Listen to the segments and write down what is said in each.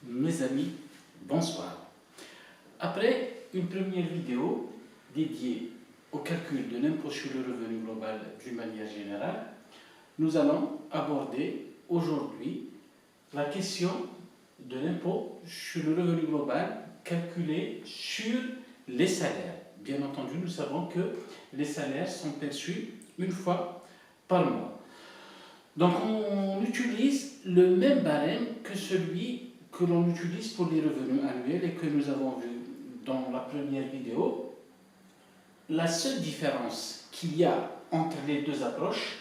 Mes amis, bonsoir. Après une première vidéo dédiée au calcul de l'impôt sur le revenu global d'une manière générale, nous allons aborder aujourd'hui la question de l'impôt sur le revenu global calculé sur les salaires. Bien entendu, nous savons que les salaires sont perçus une fois par mois. Donc on utilise le même barème que celui que l'on utilise pour les revenus annuels et que nous avons vu dans la première vidéo. La seule différence qu'il y a entre les deux approches,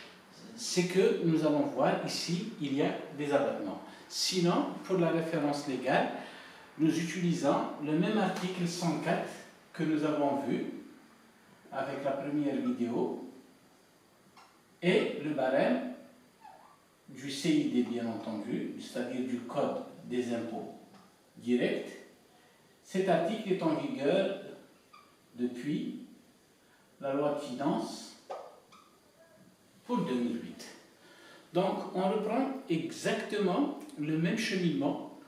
c'est que nous allons voir ici, il y a des abattements. Sinon, pour la référence légale, nous utilisons le même article 104 que nous avons vu avec la première vidéo et le barème du CID, bien entendu, c'est-à-dire du Code des impôts directs. Cet article est en vigueur depuis la loi de finances pour 2008. Donc, on reprend exactement le même cheminement,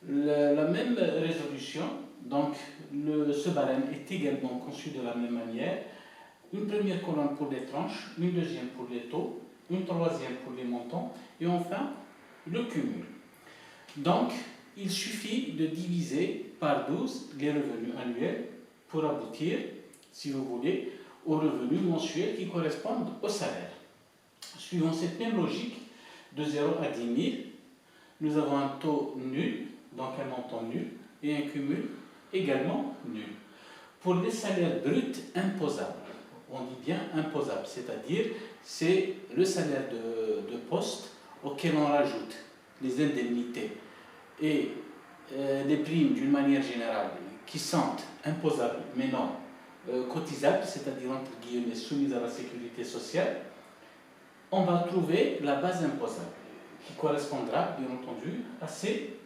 la même résolution. Donc, ce barème est également conçu de la même manière. Une première colonne pour les tranches, une deuxième pour les taux, une troisième pour les montants, et enfin, le cumul. Donc, il suffit de diviser par 12 les revenus annuels pour aboutir, si vous voulez, aux revenus mensuels qui correspondent au salaire. Suivant cette même logique, de 0 à 10 000, nous avons un taux nul, donc un montant nul, et un cumul également nul. Pour les salaires bruts imposables, on dit bien imposable, c'est-à-dire c'est le salaire de poste auquel on rajoute les indemnités et les primes d'une manière générale qui sont imposables mais non cotisables, c'est-à-dire entre guillemets soumises à la sécurité sociale. On va trouver la base imposable qui correspondra bien entendu à ces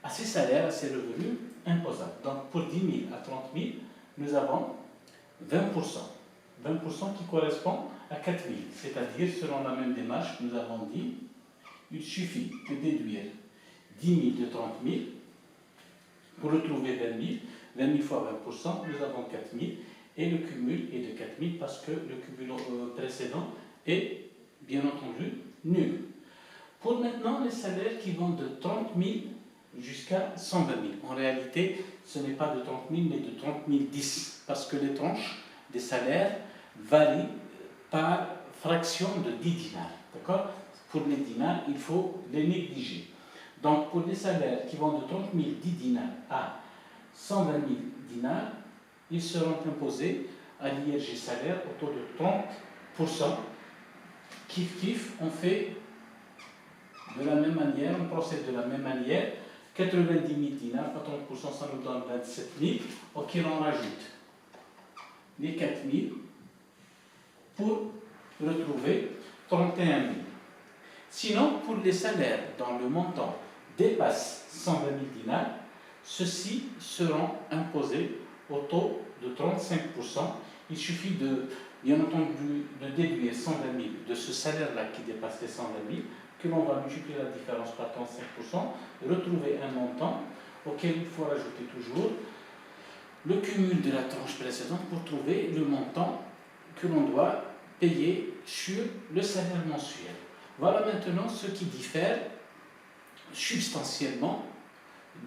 salaires, à ces revenus imposables. Donc pour 10 000 à 30 000, nous avons 20%. 20% qui correspond à 4 000, c'est-à-dire selon la même démarche, nous avons dit, il suffit de déduire 10 000 de 30 000 pour retrouver 20 000. 20 000 fois 20%, nous avons 4 000 et le cumul est de 4 000 parce que le cumul précédent est bien entendu nul. Pour maintenant les salaires qui vont de 30 000 jusqu'à 120 000. En réalité, ce n'est pas de 30 000 mais de 30 010 parce que les tranches des salaires varient par fraction de 10 dinars. D'accord ? Pour les dinars, il faut les négliger. Donc, pour les salaires qui vont de 30 010 dinars à 120 000 dinars, ils seront imposés à l'IRG salaire au taux de 30%. Kiff, on fait de la même manière, on procède de la même manière. 90 000 dinars à 30%, ça nous donne 27 000, auquel on rajoute les 4 000 pour retrouver 31 000. Sinon, pour les salaires dont le montant dépasse 120 000 dinars, ceux-ci seront imposés au taux de 35%. Il suffit bien entendu, de déduire 120 000 de ce salaire-là qui dépasse les 120 000, que l'on va multiplier la différence par 35%, retrouver un montant auquel il faut rajouter toujours le cumul de la tranche précédente pour trouver le montant que l'on doit payer sur le salaire mensuel. Voilà maintenant ce qui diffère substantiellement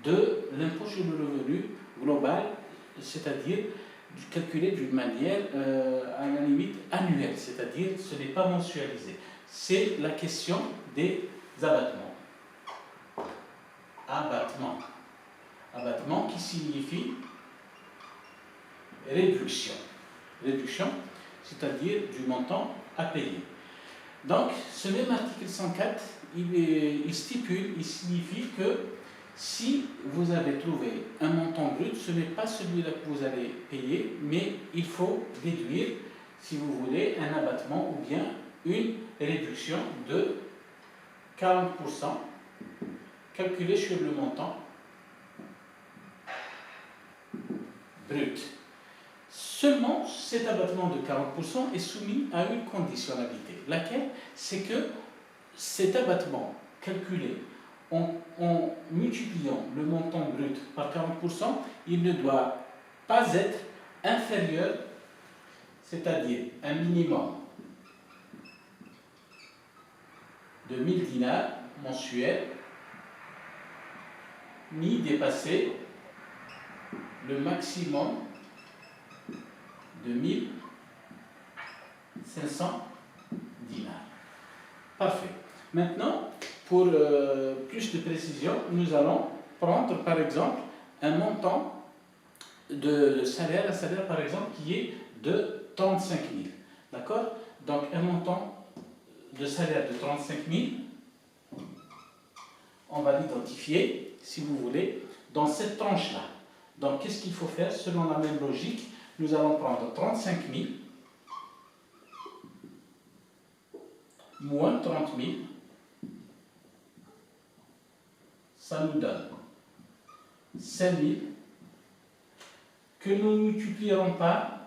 de l'impôt sur le revenu global, c'est-à-dire calculé d'une manière à la limite annuelle, c'est-à-dire ce n'est pas mensualisé. C'est la question des abattements. Abattement. Abattement qui signifie réduction. Réduction, c'est-à-dire du montant à payer. Donc, ce même article 104, il stipule, il signifie que si vous avez trouvé un montant brut, ce n'est pas celui-là que vous allez payer, mais il faut déduire, si vous voulez, un abattement ou bien une réduction de 40% calculée sur le montant brut. Seulement, cet abattement de 40% est soumis à une conditionnalité, laquelle c'est que cet abattement calculé en multipliant le montant brut par 40%, il ne doit pas être inférieur, c'est-à-dire un minimum de 1000 dinars mensuels, ni dépasser le maximum de 1500 dinars. Parfait. Maintenant, pour plus de précision, nous allons prendre par exemple un montant de salaire, un salaire par exemple qui est de 35 000. D'accord? Donc un montant de salaire de 35 000, on va l'identifier, si vous voulez, dans cette tranche-là. Donc qu'est-ce qu'il faut faire? Selon la même logique, nous allons prendre 35 000 moins 30 000, ça nous donne 5 000 que nous ne multiplierons par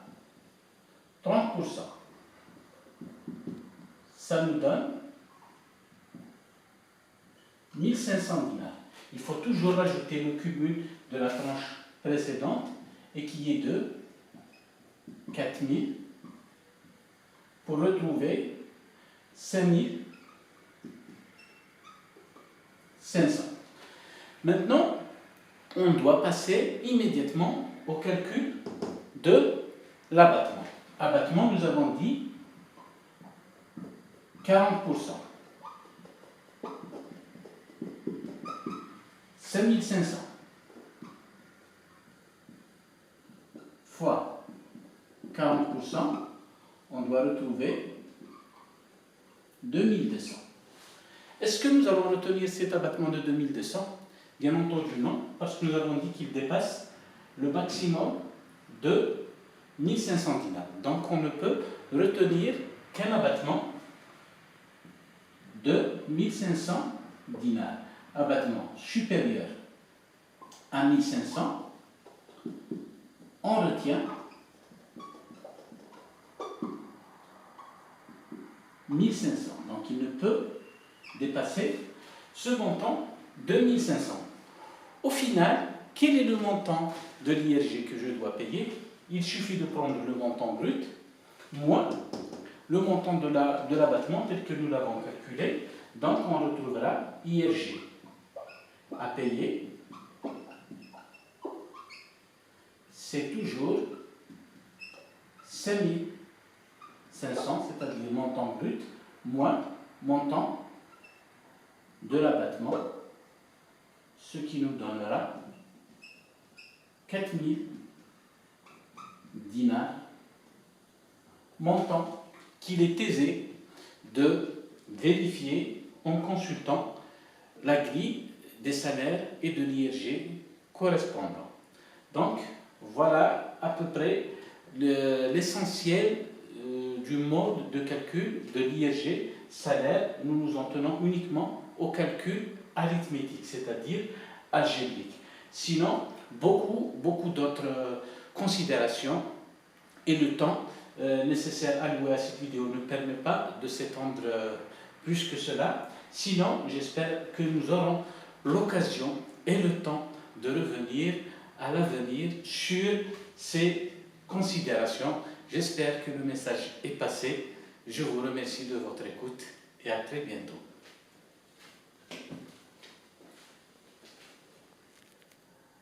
30%. Ça nous donne 1500 dinars. Il faut toujours rajouter le cumul de la tranche précédente et qui est de 4000 pour retrouver 5500. Maintenant, on doit passer immédiatement au calcul de l'abattement. Abattement, nous avons dit 40%. 5500 fois 40%, on doit retrouver 2200. Est-ce que nous allons retenir cet abattement de 2200? Bien entendu non, parce que nous avons dit qu'il dépasse le maximum de 1500 dinars. Donc on ne peut retenir qu'un abattement de 1500 dinars. Abattement supérieur à 1500, on retient 1500. Donc il ne peut dépasser ce montant de 1500. Au final, quel est le montant de l'IRG que je dois payer? Il suffit de prendre le montant brut moins le montant de l'abattement tel que nous l'avons calculé. Donc on retrouvera IRG à payer, c'est toujours 5500, c'est-à-dire le montant brut, moins montant de l'abattement, ce qui nous donnera 4000 dinars, montant qu'il est aisé de vérifier en consultant la grille des salaires et de l'IRG correspondants. Donc, voilà à peu près l'essentiel du mode de calcul de l'IRG salaire. Nous nous en tenons uniquement au calcul arithmétique, c'est-à-dire algébrique. Sinon, beaucoup d'autres considérations et le temps nécessaire alloué à cette vidéo ne permet pas de s'étendre plus que cela. Sinon, j'espère que nous aurons l'occasion et le temps de revenir à l'avenir sur ces considérations. J'espère que le message est passé. Je vous remercie de votre écoute et à très bientôt.